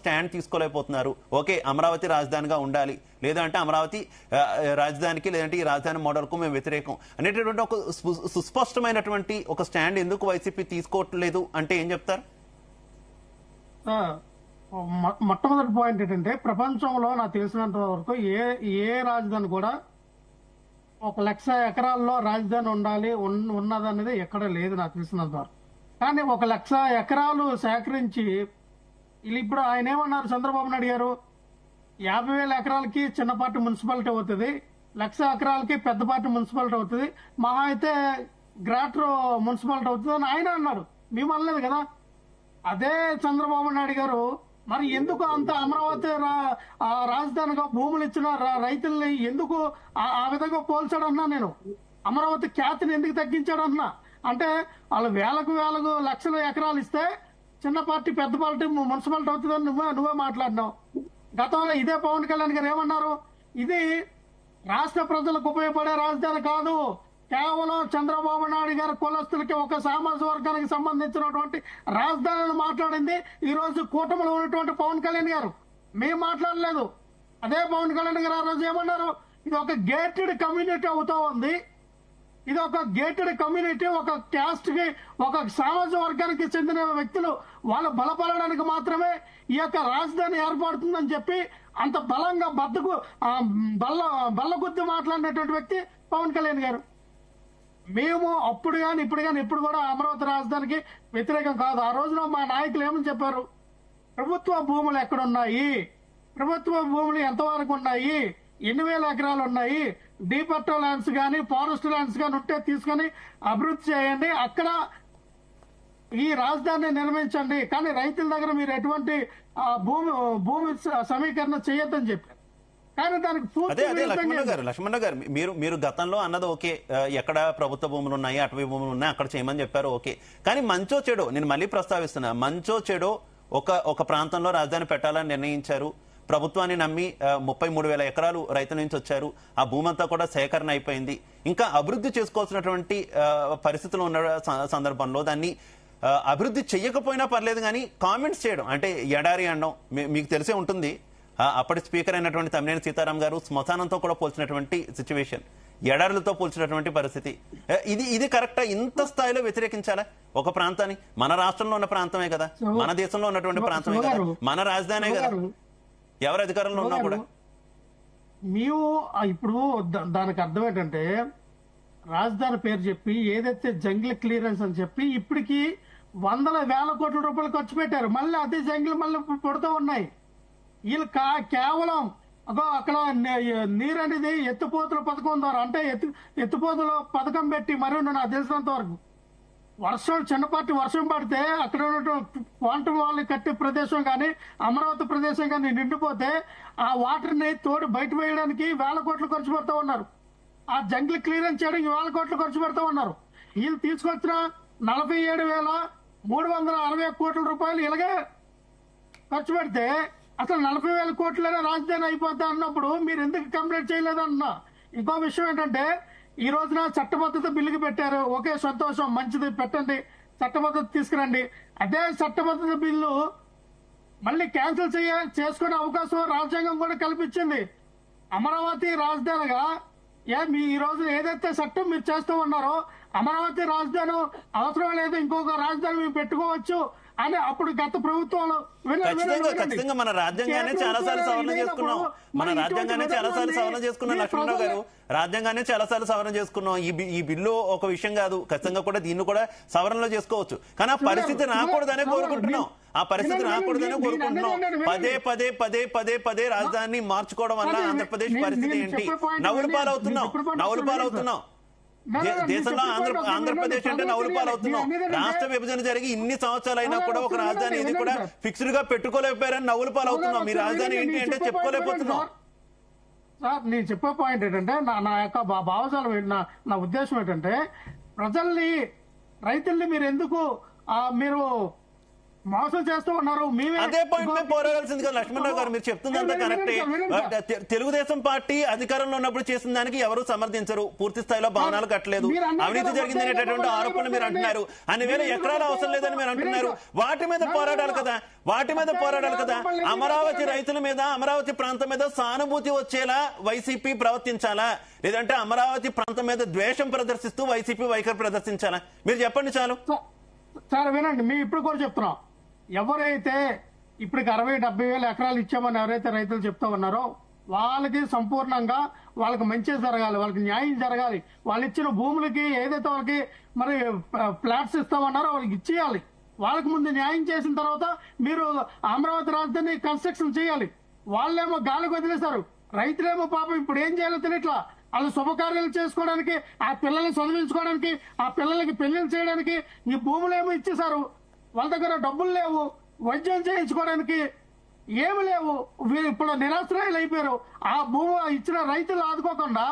Stand తీసుకోలేకపోతున్నారు. Okay, Amaravati రాజధానిగా ఉండాలి, లేదంటే అమరావతి రాజధానికి లేదంటే ఈ రాజధాని మోడల్కు మేము వ్యతిరేకం అనేటటువంటి ఒక సుస్పష్టమైనటువంటి ఒక స్టాండ్ ఎందుకు వైసీపీ తీసుకోవట్లేదు అంటే ఏం చెప్తారు? మొట్టమొదటి పాయింట్ ఏంటంటే, ప్రపంచంలో నాకు తెలిసినంత వరకు ఏ రాజధాని కూడా 1,00,000 ఎకరాల్లో రాజధాని ఉండాలి ఉన్నదనేది ఎక్కడ లేదు నాకు తెలిసినంత వరకు. కానీ 1,00,000 ఎకరాలు సేకరించి ఇప్పుడు ఆయన ఏమన్నారు చంద్రబాబు నాయుడు గారు, 50,000 ఎకరాలకి చిన్నపాటి మున్సిపాలిటీ అవుతుంది, 1,00,000 ఎకరాలకి పెద్దపాటి మున్సిపాలిటీ అవుతుంది, మహా అయితే గ్రేటర్ మున్సిపాలిటీ అవుతుంది అని ఆయన అన్నారు. మేము అనలేదు కదా. అదే చంద్రబాబు నాయుడు గారు మరి ఎందుకు అంత అమరావతి రాజధానిగా భూములు ఇచ్చిన రైతుల్ని ఎందుకు ఆ విధంగా పోల్చాడన్నా, నేను అమరావతి ఖ్యాతిని ఎందుకు తగ్గించాడన్నా అంటే, వాళ్ళు వేలకు లక్షల ఎకరాలు ఇస్తే చిన్న పార్టీ పెద్ద పార్టీ మున్సిపాలిటీ అవుతుందని నువ్వే మాట్లాడినావు. గతంలో ఇదే పవన్ కళ్యాణ్ గారు ఏమన్నారు, ఇది రాష్ట్ర ప్రజలకు ఉపయోగపడే రాజధాని కాదు, కేవలం చంద్రబాబు నాయుడు గారి కులస్తులకి ఒక సామాజిక వర్గానికి సంబంధించినటువంటి రాజధానిని మాట్లాడింది ఈ రోజు కూటమిలో ఉన్నటువంటి పవన్ కళ్యాణ్ గారు. మేము మాట్లాడలేదు. అదే పవన్ కళ్యాణ్ గారు ఆ రోజు ఏమన్నారు, ఇది ఒక గేటెడ్ కమ్యూనిటీ అవుతా ఉంది, ఇది ఒక గేటెడ్ కమ్యూనిటీ, ఒక క్యాస్ట్ కి ఒక సామాజిక వర్గానికి చెందిన వ్యక్తులు వాళ్ళు బలపడడానికి మాత్రమే ఈ యొక్క రాజధాని ఏర్పడుతుందని చెప్పి అంత బలంగా బల్లగుద్ది మాట్లాడినటువంటి వ్యక్తి పవన్ కళ్యాణ్ గారు. మేము అప్పుడు కానీ ఇప్పుడు కానీ ఎప్పుడు కూడా అమరావతి రాజధానికి వ్యతిరేకం కాదు. ఆ రోజున మా నాయకులు ఏమని చెప్పారు, ప్రభుత్వ భూములు ఎక్కడున్నాయి, ప్రభుత్వ భూములు ఎంతవరకు ఉన్నాయి, ఎన్ని వేల ఎకరాలు ఉన్నాయి, డీపర్టో ల్యాండ్స్ కానీ ఫారెస్ట్ ల్యాండ్స్ కానీ ఉంటే తీసుకొని అభివృద్ధి చేయండి, అక్కడ ఈ రాజధానిని నిర్మించండి, కానీ రైతుల దగ్గర మీరు ఎటువంటి భూమి సమీకరణ చేయొద్దని చెప్పారు. కానీ దానికి లక్ష్మణ గారు మీరు గతంలో అన్నది ఓకే, ఎక్కడ ప్రభుత్వ భూములు ఉన్నాయి అటవీ భూములు ఉన్నాయి అక్కడ చేయమని చెప్పారు, ఓకే. కానీ మంచో చెడో, నేను మళ్ళీ ప్రస్తావిస్తున్నా, మంచో చెడో ఒక ప్రాంతంలో రాజధాని పెట్టాలని నిర్ణయించారు, ప్రభుత్వాన్ని నమ్మి 33,000 ఎకరాలు రైతుల నుంచి వచ్చారు, ఆ భూమి అంతా కూడా సేకరణ అయిపోయింది, ఇంకా అభివృద్ధి చేసుకోవాల్సినటువంటి పరిస్థితులు ఉన్న సందర్భంలో దాన్ని అభివృద్ధి చెయ్యకపోయినా పర్లేదు కానీ కామెంట్స్ చేయడం అంటే ఎడారి అనడం మీకు తెలిసే ఉంటుంది. అప్పటి స్పీకర్ అయినటువంటి తమ్మినేని సీతారాం గారు శ్మశానంతో కూడా పోల్చినటువంటి సిచ్యువేషన్, ఎడారులతో పోల్చినటువంటి పరిస్థితి, ఇది కరెక్టా? ఇంత స్థాయిలో వ్యతిరేకించాలా ఒక ప్రాంతాన్ని? మన రాష్ట్రంలో ఉన్న ప్రాంతమే కదా, మన దేశంలో ఉన్నటువంటి ప్రాంతమే కదా, మన రాజధానే కదా, ఎవరు అధికారంలో ఉన్నా కూడా. మేము ఇప్పుడు దానికి అర్థం ఏంటంటే, రాజధాని పేరు చెప్పి ఏదైతే జంగిల్ క్లియరెన్స్ అని చెప్పి ఇప్పటికి వందల వేల కోట్ల రూపాయలు ఖర్చు పెట్టారు, మళ్ళీ అదే జంగిల్ మళ్ళీ పుడుతూ ఉన్నాయి. వీళ్ళు కేవలం అక్కడ నీరు అనేది ఎత్తిపోతుల పథకం ద్వారా, అంటే ఎత్తిపోతుల పథకం పెట్టి మరి నాకు తెలిసినంత వరకు చిన్నపాటి వర్షం పడితే అక్కడ ఉన్నటువంటి క్వాంటమ్ వాళ్ళు కట్టే ప్రదేశం కానీ అమరావతి ప్రదేశం కానీ నిండిపోతే ఆ వాటర్ ని తోడు బయట వేయడానికి వేల కోట్లు ఖర్చు పెడతా ఉన్నారు, ఆ జంగిల్ క్లియరెన్స్ చేయడానికి వేల కోట్లు ఖర్చు పెడతా ఉన్నారు. వీళ్ళు తీసుకొచ్చిన 47,360 కోట్ల రూపాయలు ఇలాగే ఖర్చు పెడితే అసలు 40,000 కోట్లనే రాజధాని అయిపోతా అన్నప్పుడు మీరు ఎందుకు కంప్లైంట్ చేయలేదన్నా. ఇంకో విషయం ఏంటంటే, ఈ రోజున చట్టబద్ధత బిల్లుకి పెట్టారు, ఓకే సంతోషం, మంచిది, పెట్టండి, చట్టబద్ధత తీసుకురండి. అదే చట్టబద్ధత బిల్లు మళ్ళీ క్యాన్సిల్ చేసుకునే అవకాశం రాజ్యాంగం కూడా కల్పించింది. అమరావతి రాజధానిగా ఈ రోజు ఏదైతే చట్టం మీరు చేస్తూ ఉన్నారో, అమరావతి రాజధాని అవసరం లేదు, ఇంకొక రాజధాని మేము పెట్టుకోవచ్చు అని అప్పుడు గత ప్రభుత్వంలో ఖచ్చితంగా మన రాజ్యాంగాన్ని చాలాసార్లు సవరణ చేసుకున్నాం, లక్ష్మణరావు గారు, రాజ్యాంగాన్ని చాలాసార్లు సవరణ చేసుకున్నాం. ఈ బిల్లు ఒక విషయం కాదు, ఖచ్చితంగా కూడా దీన్ని కూడా సవరణలో చేసుకోవచ్చు. కానీ ఆ పరిస్థితి రాకూడదనే కోరుకుంటున్నాం, పదే రాజధానిని మార్చుకోవడం వల్ల ఆంధ్రప్రదేశ్ పరిస్థితి ఏంటి? నవ్వుల పాలవుతున్నాం. దేశంలో ఆంధ్రప్రదేశ్ అంటే నవ్వుల పాలవుతున్నాం. రాష్ట్ర విభజన జరిగి ఇన్ని సంవత్సరాలు అయినా కూడా ఒక రాజధాని ఇది కూడా ఫిక్స్డ్ గా పెట్టుకోలేకపోయారని నవ్వుల పాలవుతున్నాం. మీ రాజధాని ఏంటి అంటే చెప్పుకోలేకపోతున్నాం. సార్, నేను చెప్పే పాయింట్ ఏంటంటే, నా యొక్క భావజాలం, నా ఉద్దేశం ఏంటంటే, ప్రజల్ని రైతుల్ని మీరు ఎందుకు మోసం చేస్తూ ఉన్నారు. మేమే అదే పాయింట్ మేము పోరాడాల్సింది కదా లక్ష్మణరావు గారు. మీరు చెప్తుందంతా కరెక్టే. తెలుగుదేశం పార్టీ అధికారంలో ఉన్నప్పుడు చేసిన దానికి ఎవరు సమర్థించరు. పూర్తి స్థాయిలో భవనాలు కట్టలేదు, అవినీతి జరిగింది అనేటటువంటి ఆరోపణలు మీరు అంటున్నారు. అన్ని వేల ఎకరాల అవసరం లేదని మీరు అంటున్నారు. వాటి మీద పోరాడాలి కదా, వాటి మీద పోరాడాలి కదా. అమరావతి రైతుల మీద, అమరావతి ప్రాంతం మీద సానుభూతి వచ్చేలా వైసీపీ ప్రవర్తించాలా, లేదంటే అమరావతి ప్రాంతం మీద ద్వేషం ప్రదర్శిస్తూ వైసీపీ వైఖరి ప్రదర్శించాలా? మీరు చెప్పండి చాలు. సార్ వినండి, మేము ఇప్పుడు కూడా చెప్తున్నాం. ఎవరైతే ఇప్పటికి 60-70 వేల ఎకరాలు ఇచ్చామని ఎవరైతే రైతులు చెప్తా ఉన్నారో వాళ్ళకి సంపూర్ణంగా వాళ్ళకి మంచి జరగాలి, వాళ్ళకి న్యాయం జరగాలి. వాళ్ళు ఇచ్చిన భూములకి ఏదైతే వాళ్ళకి మరి ఫ్లాట్స్ ఇస్తామన్నారో వాళ్ళకి ఇచ్చేయాలి. వాళ్ళకి ముందు న్యాయం చేసిన తర్వాత మీరు అమరావతి రాజధాని కన్స్ట్రక్షన్ చేయాలి. వాళ్ళేమో గాలికి వదిలేశారు. రైతులేమో పాపం ఇప్పుడు ఏం చేయాలో తెలియట్లా. వాళ్ళు శుభకార్యాలు చేసుకోవడానికి, ఆ పిల్లల్ని చదివించుకోవడానికి, ఆ పిల్లలకి పెళ్లిళ్ళు చేయడానికి ఈ భూములేమో ఇచ్చేశారు. వాళ్ళ దగ్గర డబ్బులు లేవు, వైద్యం చేయించుకోవడానికి ఏమి లేవు. ఇప్పుడు నిరాశ్రయాలు అయిపోయారు. ఆ భూమి ఇచ్చిన రైతులు ఆదుకోకుండా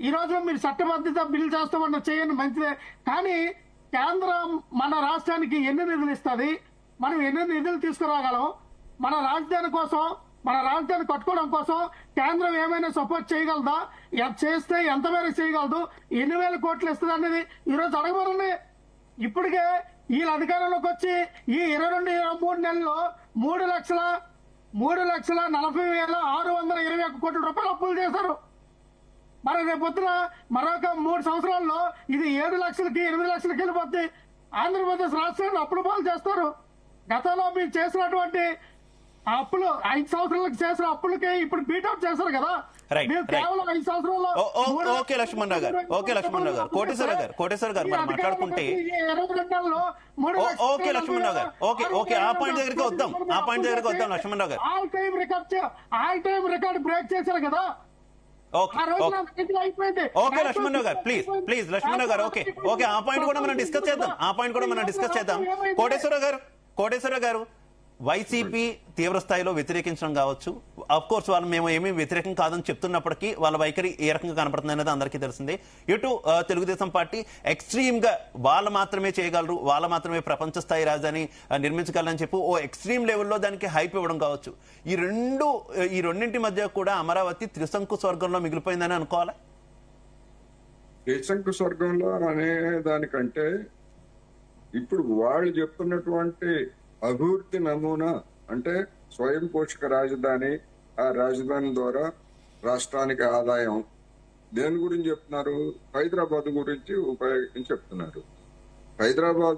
ఈ రోజు మీరు చట్టబద్ధత బిల్లు చేస్తామన్న చేయండి, మంచిదే. కానీ కేంద్రం మన రాష్ట్రానికి ఎన్ని నిధులు ఇస్తుంది, మనం ఎన్ని నిధులు తీసుకురాగలం, మన రాజధాని కోసం, మన రాజధాని కట్టుకోవడం కోసం కేంద్రం ఏమైనా సపోర్ట్ చేయగలదా, చేస్తే ఎంత మేరకు చేయగలదు, ఎన్ని వేల కోట్లు ఇస్తుంది అనేది ఈరోజు అడగమని. ఇప్పటికే వీళ్ళ అధికారంలోకి వచ్చి ఈ 22-23 నెలల్లో 3,40,621 కోట్ల రూపాయలు అప్పులు చేశారు. మరి రేపొద్దున మరొక 3 సంవత్సరాల్లో ఇది 7 లక్షలకి 8 లక్షలకి వెళ్ళిపోద్ది. ఆంధ్రప్రదేశ్ రాష్ట్రాన్ని అప్పుల పాలు చేస్తారు. గతంలో మీరు చేసినటువంటి అప్పులు 5 సంవత్సరాలకు చేసిన అప్పులకి ఇప్పుడు బీటౌట్ చేశారు కదా. మీరు కేవలం 5 సంవత్సరాల్లో ఓకే లక్ష్మణరావు గారు, ఓకే లక్ష్మణరావు గారు, కోటేశ్వర గారు మనం మాట్లాడుకుంటే ఓకే లక్ష్మణరావు గారు, ఓకే ఆ పాయింట్ దగ్గరికి వద్దాం, లక్ష్మణరావు గారు. ఆల్ టైం రికార్డ్ బ్రేక్ చేశారు కదా. ఓకే లక్ష్మణరావు గారు, ప్లీజ్ లక్ష్మణరావు గారు, ఓకే ఆ పాయింట్ కూడా మనం డిస్కస్ చేద్దాం. కోటేశ్వరరావు గారు, వైసీపీ తీవ్ర స్థాయిలో వ్యతిరేకించడం కావచ్చు. అఫ్ కోర్స్ వాళ్ళు మేము ఏమీ వ్యతిరేకం కాదని చెప్తున్నప్పటికీ వాళ్ళ వైఖరి ఏ రకంగా కనపడుతుంది అనేది అందరికీ తెలిసిందే. ఇటు తెలుగుదేశం పార్టీ ఎక్స్ట్రీమ్ గా వాళ్ళు మాత్రమే చేయగలరు, వాళ్ళు మాత్రమే ప్రపంచ స్థాయి రాజధాని నిర్మించగలరని చెప్పి ఓ ఎక్స్ట్రీమ్ లెవెల్లో దానికి హైప్ ఇవ్వడం కావచ్చు. ఈ రెండింటి మధ్య కూడా అమరావతి త్రిశంకు స్వర్గంలో మిగిలిపోయిందని అనుకోవాలా? త్రిశంకు స్వర్గంలో అనే దానికంటే ఇప్పుడు వాళ్ళు చెప్తున్నటువంటి అభివృద్ధి నమూనా అంటే స్వయం పోషక రాజధాని, ఆ రాజధాని ద్వారా రాష్ట్రానికి ఆదాయం, దేని గురించి చెప్తున్నారు? హైదరాబాద్ గురించి ఉపయోగించి చెప్తున్నారు. హైదరాబాద్